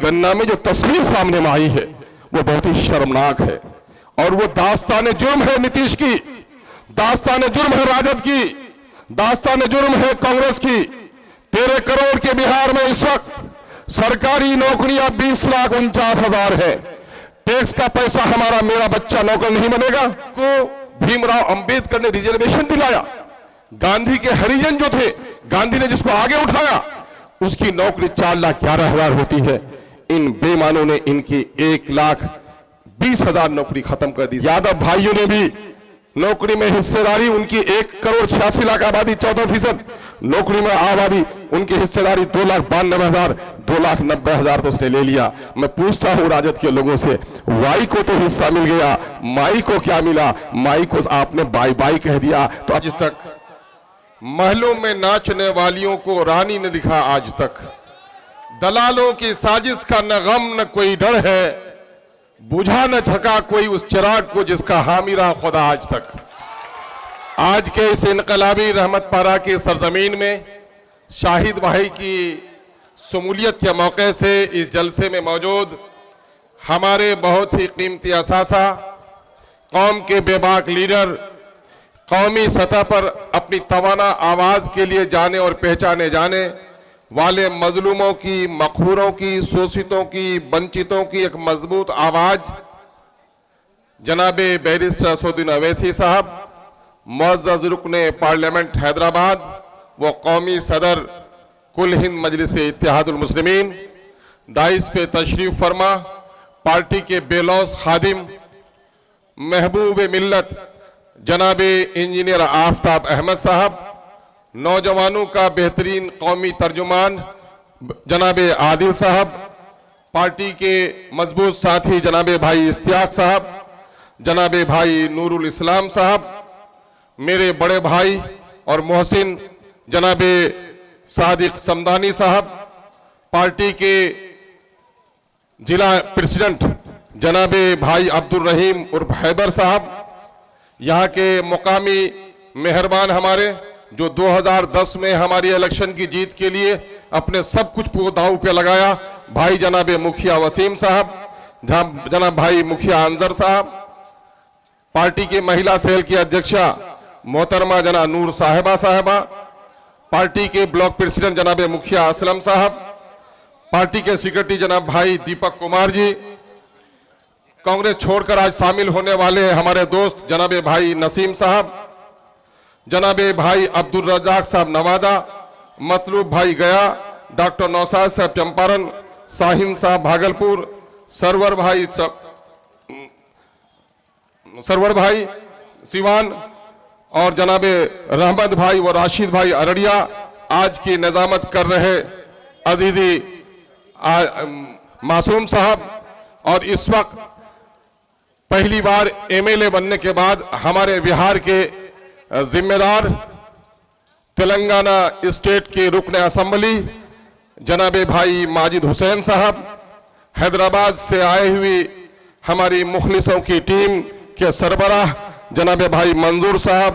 गन्ना में जो तस्वीर सामने में आई है वो बहुत ही शर्मनाक है। और वो दास्तान जुर्म है नीतीश की, दास्तान जुर्म है राजद की, दास्तान जुर्म है कांग्रेस की। 13 करोड़ के बिहार में इस वक्त सरकारी नौकरियां 20,49,000 है। टैक्स का पैसा हमारा मेरा बच्चा नौकर नहीं बनेगा। को भीमराव अंबेडकर ने रिजर्वेशन दिलाया, गांधी के हरिजन जो थे, गांधी ने जिसको आगे उठाया, उसकी नौकरी 4,11,000 होती है। इन बेईमानों ने इनकी 1,20,000 नौकरी खत्म कर दी। यादव भाइयों ने भी नौकरी में हिस्सेदारी, उनकी 1,86,00,000 आबादी 14% नौकरी में आबादी, उनकी हिस्सेदारी 2,92,000, 2,90,000 तो उसने ले लिया। मैं पूछता हूं राजद के लोगों से, वाई को तो हिस्सा मिल गया, माई को क्या मिला? माई को आपने बाई बाई कह दिया। तो आज तक महलों में नाचने वालियों को रानी ने दिखा, आज तक दलालों की साजिश का न गम न कोई डर है, बुझा न सका कोई उस चिराग को जिसका हामी रहा खुदा आज तक। आज के इस इनकलाबी रहमत पारा की सरजमीन में शाहिद भाई की शमूलियत के मौके से इस जलसे में मौजूद हमारे बहुत ही कीमती असासा, कौम के बेबाक लीडर, कौमी सतह पर अपनी तवाना आवाज के लिए जाने और पहचाने जाने वाले मजलूमों की, मखबूरों की, शोषितों की, वंचितों की एक मजबूत आवाज जनाबे बैरिस्टर असदुद्दीन अवैसी साहब, मुअज़्ज़ज़ रुकने पार्लियामेंट हैदराबाद, वो कौमी सदर कुल हिंद मजलिस इत्तेहादुल मुस्लिमीन, दाइस पे तशरीफ फरमा, पार्टी के बेलौस खादिम, महबूब मिल्लत जनाबे इंजीनियर आफ्ताब अहमद साहब, नौजवानों का बेहतरीन कौमी तर्जुमान जनाबे आदिल साहब, पार्टी के मजबूत साथी जनाबे भाई इश्तियाक साहब, जनाबे भाई नूरुल इस्लाम साहब, मेरे बड़े भाई और मोहसिन जनाबे सादिक समदानी साहब, पार्टी के जिला प्रेसिडेंट जनाबे भाई अब्दुल रहीम उर्फ हैदर साहब, यहाँ के मुकामी मेहरबान हमारे जो 2010 में हमारी इलेक्शन की जीत के लिए अपने सब कुछ दांव पे लगाया, भाई जनाबे मुखिया वसीम साहब, जनाब भाई मुखिया अंजर साहब, पार्टी के महिला सेल की अध्यक्षा मोहतरमा जना नूर साहिबा, पार्टी के ब्लॉक प्रेसिडेंट जनाबे मुखिया असलम साहब, पार्टी के सेक्रेटरी जनाब भाई दीपक कुमार जी, कांग्रेस छोड़कर आज शामिल होने वाले हमारे दोस्त जनाबे भाई नसीम साहब, जनाबे भाई अब्दुल रजाक साहब नवादा, मतलूब भाई गया, डॉक्टर नौसाद साहब चंपारण, साहिन साहब भागलपुर, सरवर भाई सिवान और जनाबे रहमत भाई व राशिद भाई अररिया आज की निजामत कर रहे अजीजी मासूम साहब। और इस वक्त पहली बार एमएलए बनने के बाद हमारे बिहार के जिम्मेदार तेलंगाना स्टेट के रुकन असेंबली जनाबे भाई माजिद हुसैन साहब, हैदराबाद से आए हुई हमारी मुखलिसों की टीम के सरबराह जनाबे भाई मंजूर साहब,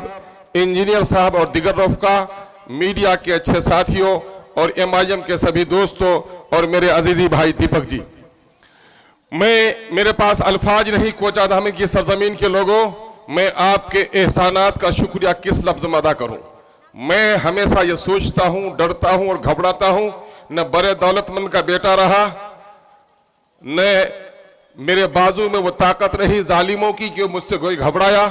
इंजीनियर साहब और दिगर रफ़का, मीडिया के अच्छे साथियों और एमआईएम के सभी दोस्तों और मेरे अजीजी भाई दीपक जी, मेरे पास अल्फाज नहीं कोचाधामी की सरजमीन के लोगों, मैं आपके एहसानात का शुक्रिया किस लफ्ज में अदा करूं। मैं हमेशा ये सोचता हूं, डरता हूं और घबराता हूं, न बड़े दौलतमंद का बेटा रहा, न मेरे बाजू में वो ताकत रही जालिमों की कि मुझसे कोई घबराया।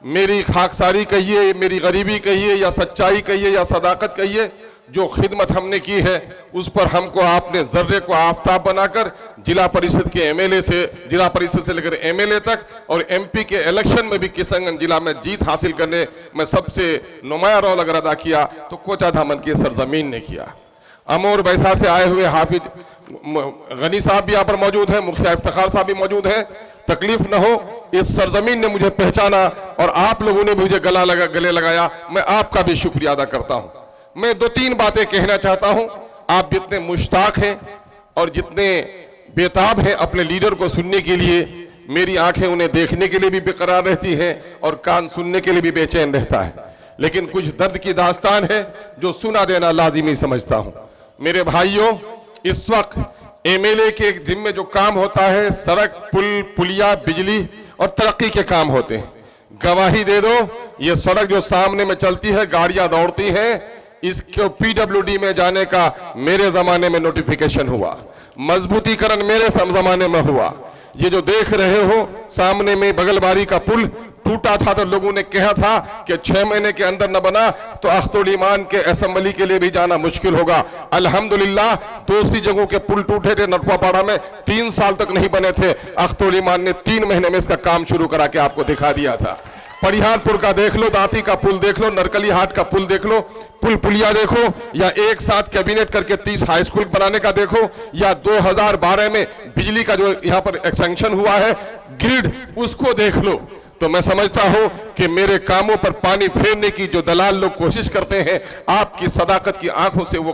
मेरी खाकसारी कहिए, मेरी गरीबी कहिए, या सच्चाई कहिए, या सदाकत कहिए, जो खिदमत हमने की है उस पर हमको आपने जर्रे को आफताब बनाकर जिला परिषद के एमएलए से, जिला परिषद से लेकर एमएलए तक और एमपी के इलेक्शन में भी किशनगंज जिला में जीत हासिल करने में सबसे नुमाया रोल अगर अदा किया तो कोचाधामन की सरजमीन ने किया। अमोर बैसा से आए हुए हाफिज गनी साहब भी यहाँ पर मौजूद हैं, मुखिया इफ्तिखार साहब भी मौजूद हैं। तकलीफ न हो, इस सरजमीन ने मुझे पहचाना और आप लोगों ने मुझे गले लगाया, मैं आपका भी शुक्रिया अदा करता हूँ। मैं 2-3 बातें कहना चाहता हूं। आप जितने मुश्ताक हैं और जितने बेताब हैं अपने लीडर को सुनने के लिए, मेरी आंखें उन्हें देखने के लिए भी बेकरार रहती हैं और कान सुनने के लिए भी बेचैन रहता है, लेकिन कुछ दर्द की दास्तान है जो सुना देना लाजिमी समझता हूं। मेरे भाइयों, इस वक्त एमएलए के जिम्मे जो काम होता है सड़क, पुल, पुलिया, बिजली और तरक्की के काम होते हैं। गवाही दे दो, ये सड़क जो सामने में चलती है, गाड़ियां दौड़ती हैं, इसको पीडब्ल्यूडी में जाने का मेरे जमाने में नोटिफिकेशन हुआ, मजबूतीकरण मेरे जमाने में हुआ। ये जो देख रहे हो सामने में बगलबारी का पुल टूटा था तो लोगों ने कहा था कि 6 महीने के अंदर न बना तो अख्तुल ईमान के असेंबली के लिए भी जाना मुश्किल होगा। अल्हम्दुलिल्लाह दूसरी जगहों के पुल टूटे थे, नटवापाड़ा में 3 साल तक नहीं बने थे, अख्तुल ईमान ने 3 महीने में इसका काम शुरू करा के आपको दिखा दिया था। परिहारपुर का देख लो, दाती का पुल देख लो, नरकली हाट का पुल देख लो, पुल पुलिया देखो, या एक साथ कैबिनेट करके 30 हाई स्कूल बनाने का देखो, या 2012 में बिजली का जो यहाँ पर सैंक्शन हुआ है ग्रिड, उसको देख लो। तो मैं समझता हूं कि मेरे कामों पर पानी फेरने की जो दलाल लोग कोशिश करते हैं, आपकी सदाकत की आंखों से वो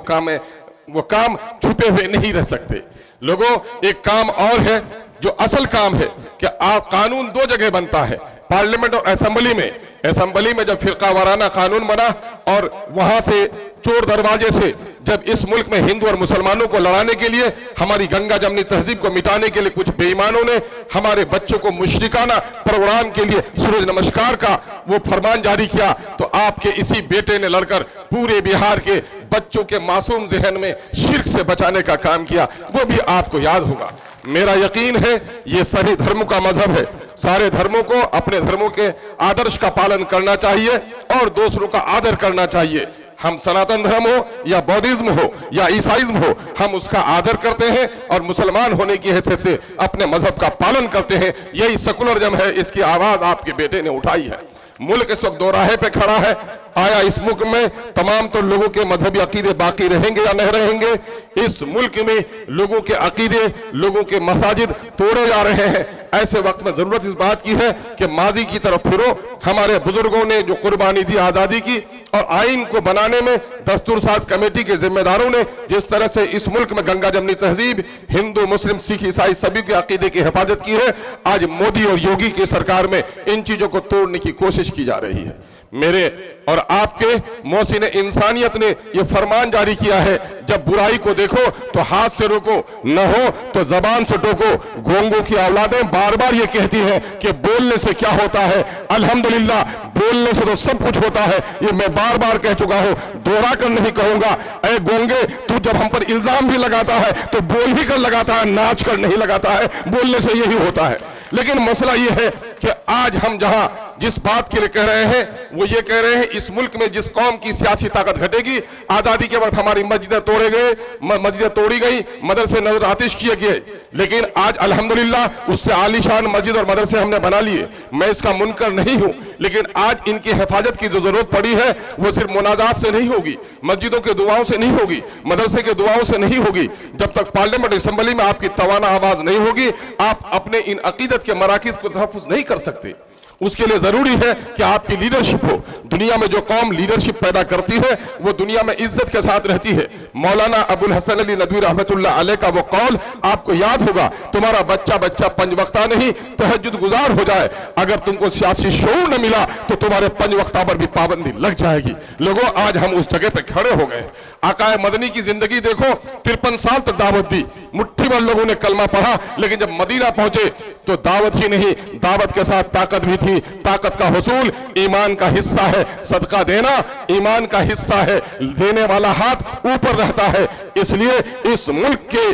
काम छुपे हुए नहीं रह सकते। लोगों, एक काम और है जो असल काम है कि आप कानून 2 जगह बनता है, पार्लियामेंट और असेंबली में। असेंबली में जब फिरका वाराना कानून बना और वहां से चोर दरवाजे से जब इस मुल्क में हिंदू और मुसलमानों को लड़ाने के लिए, हमारी गंगा जमनी तहजीब को मिटाने के लिए कुछ बेईमानों ने हमारे बच्चों को मुशरिकाना प्रोग्राम के लिए सूरज नमस्कार का वो फरमान जारी किया, तो आपके इसी बेटे ने लड़कर पूरे बिहार के बच्चों के मासूम जहन में शिर्क से बचाने का काम किया, वो भी आपको याद होगा। मेरा यकीन है ये सभी धर्मों का मजहब है, सारे धर्मों को अपने धर्मों के आदर्श का पालन करना चाहिए और दूसरों का आदर करना चाहिए। हम सनातन धर्म हो या बौद्धिज्म हो या ईसाइज्म हो, हम उसका आदर करते हैं और मुसलमान होने की हैसियत से अपने मजहब का पालन करते हैं। यही सेकुलरिज्म है, इसकी आवाज आपके बेटे ने उठाई है। मुल्क इस वक्त दोराहे पे खड़ा है। आया इस मुल्क में तमाम तो लोगों के मजहबी अकीदे बाकी रहेंगे या नहीं रहेंगे? इस मुल्क में लोगों के अकीदे, लोगों के मसाजिद तोड़े जा रहे हैं। ऐसे वक्त में जरूरत इस बात की है कि माजी की तरफ फिरो। हमारे बुजुर्गों ने जो कुर्बानी दी आजादी की, और आइन को बनाने में दस्तूर साज कमेटी के जिम्मेदारों ने जिस तरह से इस मुल्क में गंगा जमनी तहजीब, हिंदू, मुस्लिम, सिख, ईसाई सभी के अकीदे की हिफाजत की है, आज मोदी और योगी की सरकार में इन चीजों को तोड़ने की कोशिश की जा रही है। मेरे और आपके मोहसिन इंसानियत ने यह फरमान जारी किया है, जब बुराई को देखो तो हाथ से रोको, न हो तो जबान से टोको। गोंगों की औलादें बार बार ये कहती हैं कि बोलने से क्या होता है। अल्हम्दुलिल्लाह बोलने से तो सब कुछ होता है, ये मैं बार बार कह चुका हूं, दोहरा कर नहीं कहूंगा। ऐ गोंगे, तू जब हम पर इल्जाम भी लगाता है तो बोल ही कर लगाता है, नाच कर नहीं लगाता है। बोलने से यही होता है। लेकिन मसला यह है कि आज हम जहां जिस बात के लिए कह रहे हैं वो ये कह रहे हैं, इस मुल्क में जिस कौम की सियासी ताकत घटेगी, आजादी के वक्त हमारी मस्जिदें तोड़े गए, मस्जिदें तोड़ी गई, मदरसे नजर आतिश किए गए, लेकिन आज अल्हम्दुलिल्लाह उससे आलीशान मस्जिद और मदरसे हमने बना लिए। मैं इसका मुनकर नहीं हूं, लेकिन आज इनकी हिफाजत की जो जरूरत पड़ी है वो सिर्फ मुनाजात से नहीं होगी, मस्जिदों के दुआओं से नहीं होगी, मदरसे के दुआओं से नहीं होगी। जब तक पार्लियामेंट असेंबली में आपकी तवाना आवाज नहीं होगी, आप अपने इन अकीदत के मराकिज को तहफ़्फ़ुज़ नहीं कर सकते। उसके लिए जरूरी है कि आपकी लीडरशिप हो। दुनिया में जो कौम लीडरशिप पैदा करती है वो दुनिया में इज्जत के साथ रहती है। मौलाना अबुल हसन अली नदवी रहमतुल्लाह अलैह का वो कौल आपको याद होगा, तुम्हारा बच्चा 5 वक्ता नहीं तहज्जुद गुजार हो जाए, अगर तुमको सियासी शऊर न मिला तो तुम्हारे 5 वक्ता पर भी पाबंदी लग जाएगी। लोगों, आज हम उस जगह पे खड़े हो गए। आकाए मदनी की जिंदगी देखो, 53 साल तक दावत दी, मुट्ठी भर लोगों ने कलमा पढ़ा, लेकिन जब मदीना पहुंचे तो दावत ही नहीं, दावत के साथ ताकत भी थी। ताकत का हुसूल ईमान का हिस्सा है, सदका देना ईमान का हिस्सा है, देने वाला हाथ ऊपर रहता है। इसलिए इस मुल्क के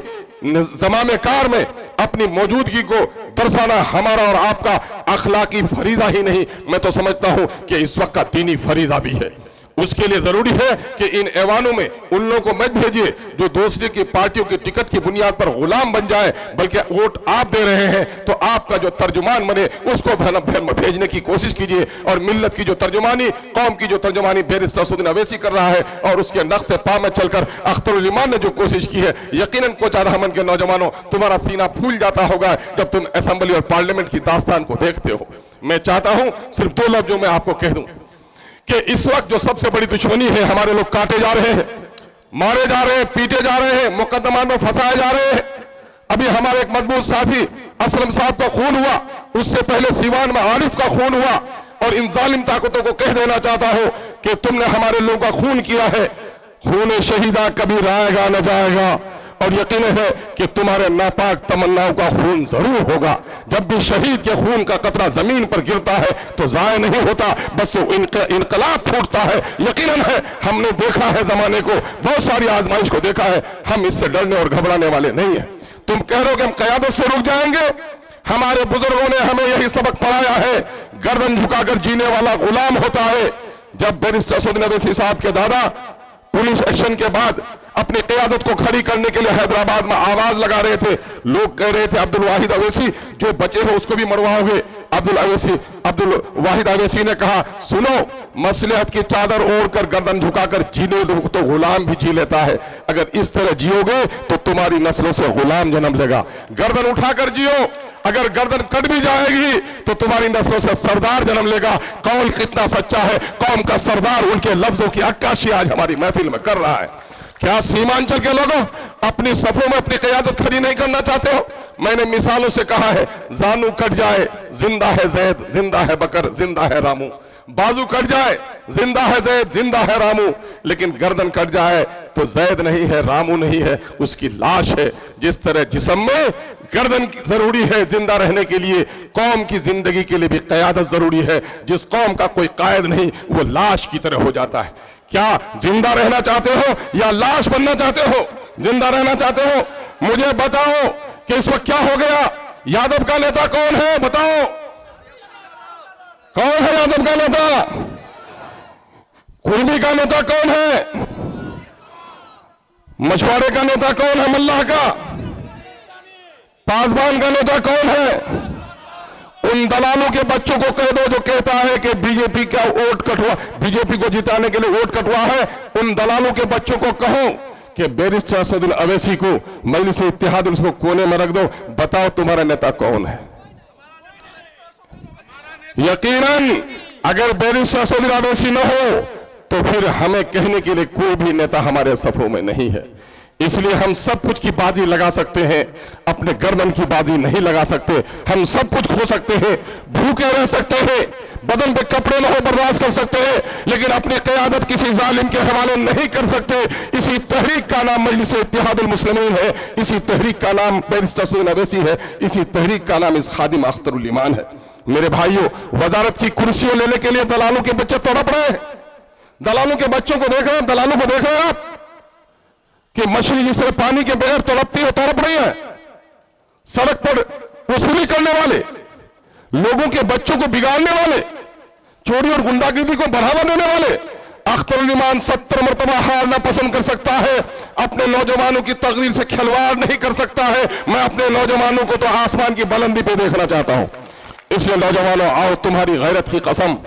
ज़माने कार में अपनी मौजूदगी को दर्शाना हमारा और आपका अखलाकी फरीजा ही नहीं, मैं तो समझता हूं कि इस वक्त का दीनी फरीजा भी है। उसके लिए जरूरी है कि इन ऐवानों में उन लोगों को मत भेजिए जो दूसरे की पार्टियों की टिकट की बुनियाद पर गुलाम बन जाए, बल्कि वोट आप दे रहे हैं तो आपका जो तर्जुमान बने उसको भेजने की कोशिश कीजिए। और मिल्लत की जो तर्जुमानी, कौम की जो तर्जुमानी बैरिस्टर असदुद्दीन अवैसी कर रहा है और उसके नक्श पा में चलकर अख्तरुल ईमान ने जो कोशिश की है, यकीनन कोचा रहमान के नौजवानों तुम्हारा सीना फूल जाता होगा जब तुम असेंबली और पार्लियामेंट की दास्तान को देखते हो। मैं चाहता हूं सिर्फ 2 लफ्ज जो मैं आपको कह दूं कि इस वक्त जो सबसे बड़ी दुश्मनी है, हमारे लोग काटे जा रहे हैं, मारे जा रहे हैं, पीटे जा रहे हैं, मुकदमा में फंसाए जा रहे हैं। अभी हमारे एक मजबूत साथी असलम साहब का खून हुआ, उससे पहले सीवान में आरिफ का खून हुआ, और इन जालिम ताकतों को कह देना चाहता हूं कि तुमने हमारे लोगों का खून किया है। खून शहीदा कभी राएगा न जाएगा, और यकीन है कि तुम्हारे नापाक तमन्नाओं का खून जरूर होगा। जब भी शहीद के खून का कतरा जमीन पर गिरता है तो जाया नहीं होता, बस वो इनकलाब फूटता है। यकीनन है, हमने देखा है जमाने को, बहुत सारी आजमाइश को देखा है, हम इससे डरने और घबराने वाले नहीं है। तुम कह रहे हो कि हम क़यादत से रुक जाएंगे, हमारे बुजुर्गों ने हमें यही सबक पढ़ाया है, गर्दन झुकाकर जीने वाला गुलाम होता है। जब बैरिस्टर असदुद्दीन अवैसी साहब के दादा पुलिस एक्शन के बाद अपनी क़यादत को खड़ी करने के लिए हैदराबाद में आवाज लगा रहे थे, लोग कह रहे थे अब्दुल वाहिद अवैसी जो बचे हो उसको भी मरवाओगे। अब्दुल वाहिद अवैसी ने कहा, सुनो, मसलहत की चादर ओढ़कर गर्दन झुकाकर जीने दो तो गुलाम भी जी लेता है। अगर इस तरह जियोगे तो तुम्हारी नस्लों से गुलाम जन्म लेगा। गर्दन उठाकर जियो, अगर गर्दन कट भी जाएगी तो तुम्हारी नस्लों से सरदार जन्म लेगा। कौल कितना सच्चा है, कौम का सरदार उनके लफ्जों की अक्काशी आज हमारी महफिल में कर रहा है। क्या सीमांचल के लोगों अपनी सफों में अपनी क़यादत खड़ी नहीं करना चाहते हो? मैंने मिसालों से कहा है, जानू कट जाए जिंदा है जैद, जिंदा है बकर, जिंदा है रामू। बाजू कट जाए जिंदा है जैद, जिंदा है रामू, लेकिन गर्दन कट जाए तो जैद नहीं है, रामू नहीं है, उसकी लाश है। जिस तरह जिस्म में गर्दन जरूरी है जिंदा रहने के लिए, कौम की जिंदगी के लिए भी क़यादत जरूरी है। जिस कौम का कोई कायद नहीं वो लाश की तरह हो जाता है। क्या जिंदा रहना चाहते हो या लाश बनना चाहते हो? जिंदा रहना चाहते हो? मुझे बताओ कि इस वक्त क्या हो गया? यादव का नेता कौन है? बताओ कौन है यादव का नेता? कुर्मी का नेता कौन है? मछुआरे का नेता कौन है? मल्लाह का? पासवान का नेता कौन है? उन दलालों के बच्चों को कह दो जो कहता है कि बीजेपी का वोट कटवा, बीजेपी को जिताने के लिए वोट कटवा है। उन दलालों के बच्चों को कहो कि बैरिस्टर असदुद्दीन अवैसी को मजलिस इत्तेहाद उसको कोने में रख दो। बताओ तुम्हारा नेता कौन है? यकीनन अगर बैरिस्टर असदुद्दीन अवैसी न हो तो फिर हमें कहने के लिए कोई भी नेता हमारे सफों में नहीं है। इसलिए हम सब कुछ की बाजी लगा सकते हैं, अपने गर्दन की बाजी नहीं लगा सकते। हम सब कुछ खो सकते हैं, भूखे रह सकते हैं, बदन पे कपड़े न हो बर्दाश्त कर सकते हैं, लेकिन अपनी क़यादत किसी जालिम के हवाले नहीं कर सकते। इसी तहरीक का नाम मजलिस इत्तेहादुल मुस्लिमीन है, इसी तहरीक का नाम बैरिस्टर असदुद्दीन अवैसी है, इसी तहरीक का नाम इस खादिम अख्तरुल ईमान है। मेरे भाइयों, वजारत की कुर्सियों लेने के लिए दलालों के बच्चे तड़प रहे हैं। दलालों के बच्चों को देख रहे हैं, दलालों को देख रहे हैं आप कि मछली जिस तरह पानी के बगैर तड़पती है, तड़प रही है। सड़क पर वसूली करने वाले, लोगों के बच्चों को बिगाड़ने वाले, चोरी और गुंडागिर्दी को बढ़ावा देने वाले, अख्तरुल ईमान 70 मरतबा हारना पसंद कर सकता है, अपने नौजवानों की तकदीर से खिलवाड़ नहीं कर सकता है। मैं अपने नौजवानों को तो आसमान की बुलंदी पे देखना चाहता हूं। इसलिए नौजवानों, आओ, तुम्हारी गैरत की कसम,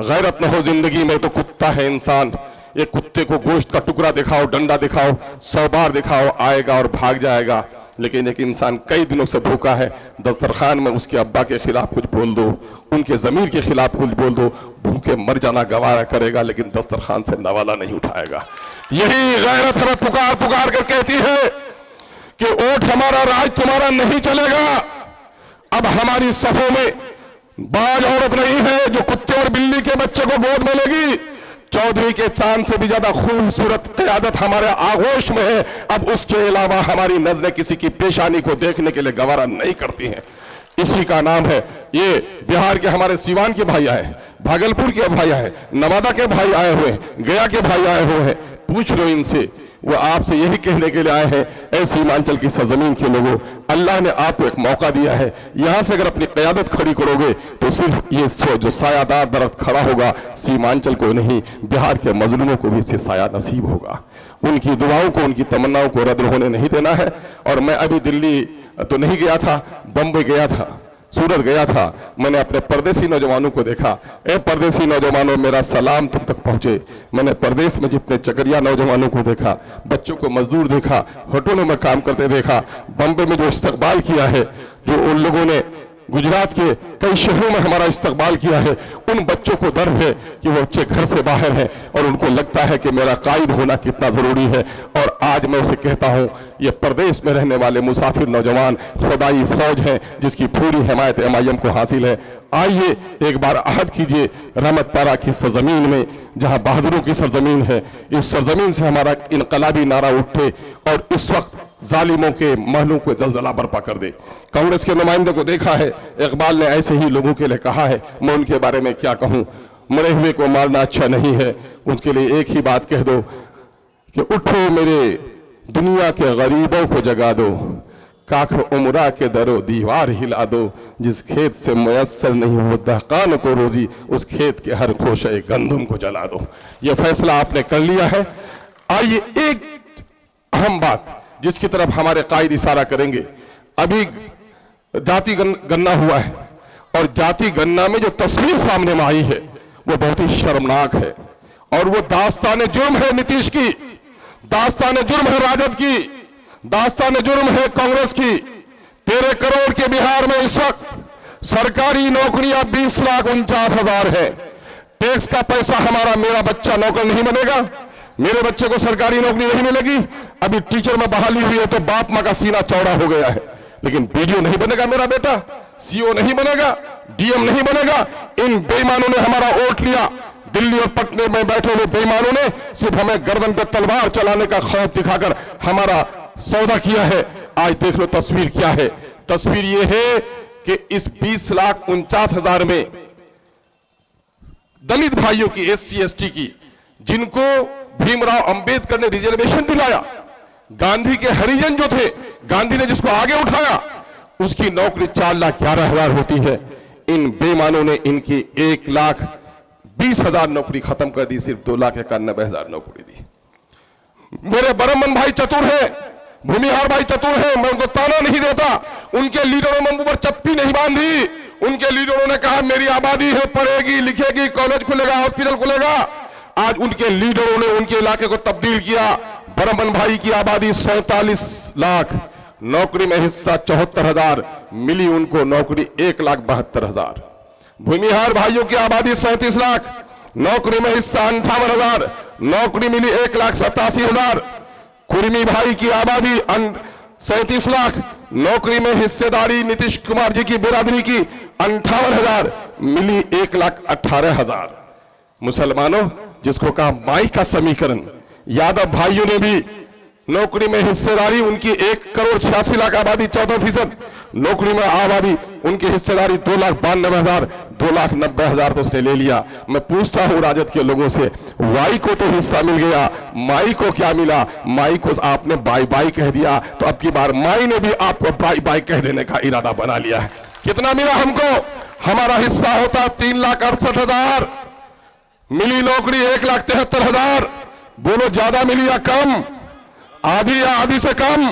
गैरत न हो जिंदगी में तो कुत्ता है इंसान। एक कुत्ते को गोश्त का टुकड़ा दिखाओ, डंडा दिखाओ, 100 बार दिखाओ, आएगा और भाग जाएगा। लेकिन एक इंसान कई दिनों से भूखा है, दस्तरखान में उसके अब्बा के खिलाफ कुछ बोल दो, उनके ज़मीर के खिलाफ कुछ बोल दो, भूखे मर जाना गवारा करेगा, लेकिन दस्तरखान से नवाला नहीं उठाएगा। यही गैरत हमें पुकार पुकार कर कहती है कि वोट हमारा, राज तुम्हारा नहीं चलेगा। अब हमारी सफों में बाज औरत नहीं है जो कुत्ते और बिल्ली के बच्चे को गोद में लेगी। चौधरी के चांद से भी ज्यादा खूबसूरत क़यादत हमारे आगोश में है। अब उसके अलावा हमारी नजरें किसी की पेशानी को देखने के लिए गवारा नहीं करती हैं। इसी का नाम है, ये बिहार के हमारे सीवान के भाई आए, भागलपुर के भाई आए, नवादा के भाई आए हुए हैं, गया के भाई आए हुए हैं। पूछ लो इनसे, वो आपसे यही कहने के लिए आए हैं, ऐ सीमांचल की सरजमीन के लोगों, अल्लाह ने आपको एक मौका दिया है। यहां से अगर अपनी क़यादत खड़ी करोगे तो सिर्फ ये जो सायादार दरख्त खड़ा होगा, सीमांचल को नहीं, बिहार के मजलूमों को भी इससे साया नसीब होगा। उनकी दुआओं को, उनकी तमन्नाओं को रद्द होने नहीं देना है। और मैं अभी दिल्ली तो नहीं गया था, बम्बई गया था, सूरत गया था। मैंने अपने परदेसी नौजवानों को देखा। ए परदेसी नौजवानों, मेरा सलाम तुम तक पहुंचे। मैंने परदेश में जितने चकरिया नौजवानों को देखा, बच्चों को मजदूर देखा, होटलों में काम करते देखा, बम्बई में जो इस्तकबाल किया है, जो उन लोगों ने गुजरात के कई शहरों में हमारा इस्तकबाल किया है, उन बच्चों को डर है कि वो बच्चे घर से बाहर हैं और उनको लगता है कि मेरा कायद होना कितना जरूरी है। और आज मैं उसे कहता हूं, ये प्रदेश में रहने वाले मुसाफिर नौजवान खुदाई फौज हैं जिसकी पूरी हिमायत MIM को हासिल है। आइए एक बार अहद कीजिए रहमत पारा की सरजमीन में, जहां बहादुरों की सरजमीन है, इस सरजमीन से हमारा इनकलाबी नारा उठे और इस वक्त जालिमों के महलों को जलजला बर्पा कर दे। कांग्रेस के नुमाइंदे को देखा है, इकबाल ने ऐसे ही लोगों के लिए कहा है, मैं उनके बारे में क्या कहूं। मरे हुए को मारना अच्छा नहीं है, उसके लिए एक ही बात कह दो कि उठो मेरे दुनिया के गरीबों को जगा दो, काखर उमरा के दरो दीवार हिला दो, जिस खेत से मुयस्सर नहीं हो दहकान को रोजी, उस खेत के हर खोशे गंदुम को जला दो। यह फैसला आपने कर लिया है। आइए एक अहम बात जिसकी तरफ हमारे कायद इशारा करेंगे। अभी जाति गणना हुआ है और जाति गणना में जो तस्वीर सामने में आई है वो बहुत ही शर्मनाक है और वो दास्तान जुर्म है नीतीश की, दास्तान जुर्म है राजद की, दास्तान जुर्म है कांग्रेस की। 13 करोड़ के बिहार में इस वक्त सरकारी नौकरियां 20,49,000 है। टैक्स का पैसा हमारा, मेरा बच्चा नौकर नहीं बनेगा, मेरे बच्चे को सरकारी नौकरी नहीं मिलेगी। अभी टीचर में बहाली हुई है तो बाप मां का सीना चौड़ा हो गया है, लेकिन बीडीओ नहीं बनेगा मेरा बेटा, सीओ नहीं बनेगा, डीएम नहीं बनेगा। इन बेईमानों ने हमारा वोट लिया। दिल्ली और पटने में बैठे हुए बेईमानों ने सिर्फ हमें गर्दन पर तलवार चलाने का खौफ दिखाकर हमारा सौदा किया है। आज देख लो तस्वीर क्या है। तस्वीर यह है कि इस 20,49,000 में दलित भाइयों की, SC ST की, जिनको भीमराव अंबेडकर ने रिजर्वेशन दिलाया, गांधी के हरिजन जो थे, गांधी ने जिसको आगे उठाया, उसकी नौकरी 4,11,000 होती है। इन बेईमानों ने इनकी 1,20,000 नौकरी खत्म कर दी, सिर्फ 2,91,000 नौकरी दी। मेरे बरमन भाई चतुर है, भूमिहार भाई चतुर है, मैं उनको ताना नहीं देता। उनके लीडरों ने मुंह पर चप्पी नहीं बांधी। उनके लीडरों ने कहा मेरी आबादी है, पढ़ेगी लिखेगी, कॉलेज खुलेगा, हॉस्पिटल खुलेगा। आज उनके लीडरों ने उनके इलाके को तब्दील किया। बरमन भाई की आबादी 47 लाख, नौकरी में हिस्सा 74,000, मिली उनको नौकरी 1,72,000। भूमिहार भाइयों की आबादी 37 लाख, नौकरी में हिस्सा 58,000, नौकरी मिली 1,87,000। कुर्मी भाई की आबादी 37 लाख, नौकरी में हिस्सेदारी नीतीश कुमार जी की बिरादरी की 58,000, मिली 1,18,000। मुसलमानों, जिसको कहा माई का समीकरण, यादव भाइयों ने भी नौकरी में हिस्सेदारी, उनकी 1,86,00,000 आबादी 14%, नौकरी में आबादी उनकी हिस्सेदारी 2,92,000, 2,90,000 तो उसने ले लिया। मैं पूछता हूं राजद के लोगों से, वाई को तो हिस्सा मिल गया, माई को क्या मिला? माई को आपने बाय बाय कह दिया, तो अब की बार माई ने भी आपको बाय बाय कह देने का इरादा बना लिया है। कितना मिला हमको? हमारा हिस्सा होता 3,68,000, मिली नौकरी 1,73,000। बोलो ज्यादा मिली या कम? आधी या आधी से कम?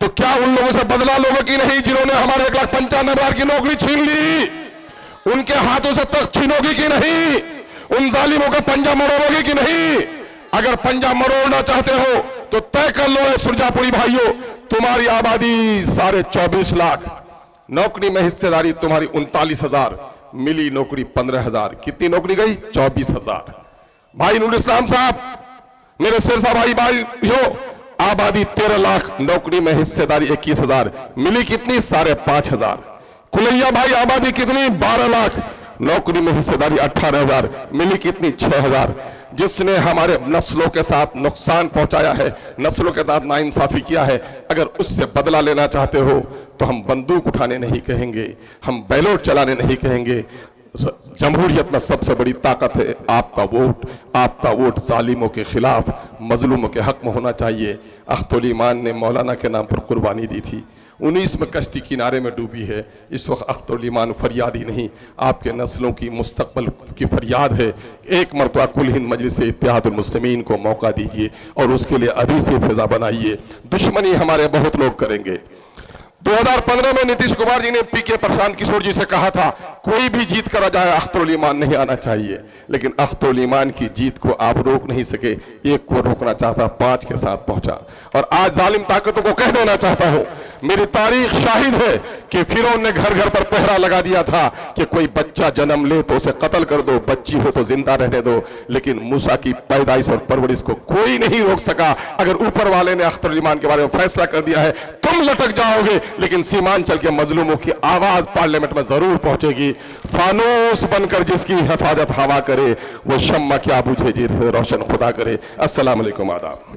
तो क्या उन लोगों से बदला लोगों की नहीं जिन्होंने हमारे 1,95,000 की नौकरी छीन ली? उनके हाथों से तख्त छीनोगी कि नहीं? उन जालिमों का पंजा मरोड़ोगी कि नहीं? अगर पंजा मरोड़ना चाहते हो तो तय कर लो सुरजापुरी भाइयों, तुम्हारी आबादी 24.5 लाख, नौकरी में हिस्सेदारी तुम्हारी 39,000, मिली नौकरी 15,000। कितनी नौकरी गई? 24,000। भाई नूर इस्लाम साहब, मेरे सिरसा भाइयों, आबादी 13 लाख, नौकरी में हिस्सेदारी 21,000, मिली कितनी? 5,500। कुलैया भाई आबादी कितनी? 12 लाख, नौकरी में हिस्सेदारी 18,000, मिली कितनी? 6,000। जिसने हमारे नस्लों के साथ नुकसान पहुंचाया है, नस्लों के साथ नाइंसाफी किया है, अगर उससे बदला लेना चाहते हो तो हम बंदूक उठाने नहीं कहेंगे, हम बैलोट चलाने नहीं कहेंगे। जमहूरियत में सबसे बड़ी ताकत है आपका वोट। आपका वोट जालिमों के खिलाफ, मजलूमों के हक में होना चाहिए। अख्तुल ईमान ने मौलाना के नाम पर कुर्बानी दी थी, 19 में कश्ती किनारे में डूबी है। इस वक्त अख्तुल ईमान फरियाद ही नहीं, आपके नस्लों की मुस्तकबल की फरियाद है। एक मरतबा कुल हिंद मजलिस इत्तेहादुल मुस्लिमीन को मौका दीजिए और उसके लिए अभी से फिजा बनाइए। दुश्मनी हमारे बहुत लोग करेंगे। 2015 में नीतीश कुमार जी ने पीके प्रशांत किशोर जी से कहा था कोई भी जीत कर आ जाए अख्तरुल ईमान नहीं आना चाहिए, लेकिन अख्तरुल ईमान की जीत को आप रोक नहीं सके। एक को रोकना चाहता, 5 के साथ पहुंचा। और आज जालिम ताकतों को कह देना चाहता हूं, मेरी तारीख शाहिद है कि फिरौन ने घर घर पर पहरा लगा दिया था कि कोई बच्चा जन्म ले तो उसे कत्ल कर दो, बच्ची हो तो जिंदा रहने दो, लेकिन मूसा की पैदाइश और परवरिश को कोई नहीं रोक सका। अगर ऊपर वाले ने अख्तरुल ईमान के बारे में फैसला कर दिया है, तुम लटक जाओगे, लेकिन सीमांचल के मजलूमों की आवाज पार्लियामेंट में जरूर पहुंचेगी। फानूस बनकर जिसकी हिफाजत हवा करे, वो शम्मा क्या बुझे जी रोशन खुदा करे। अस्सलाम वालेकुम, आदाब।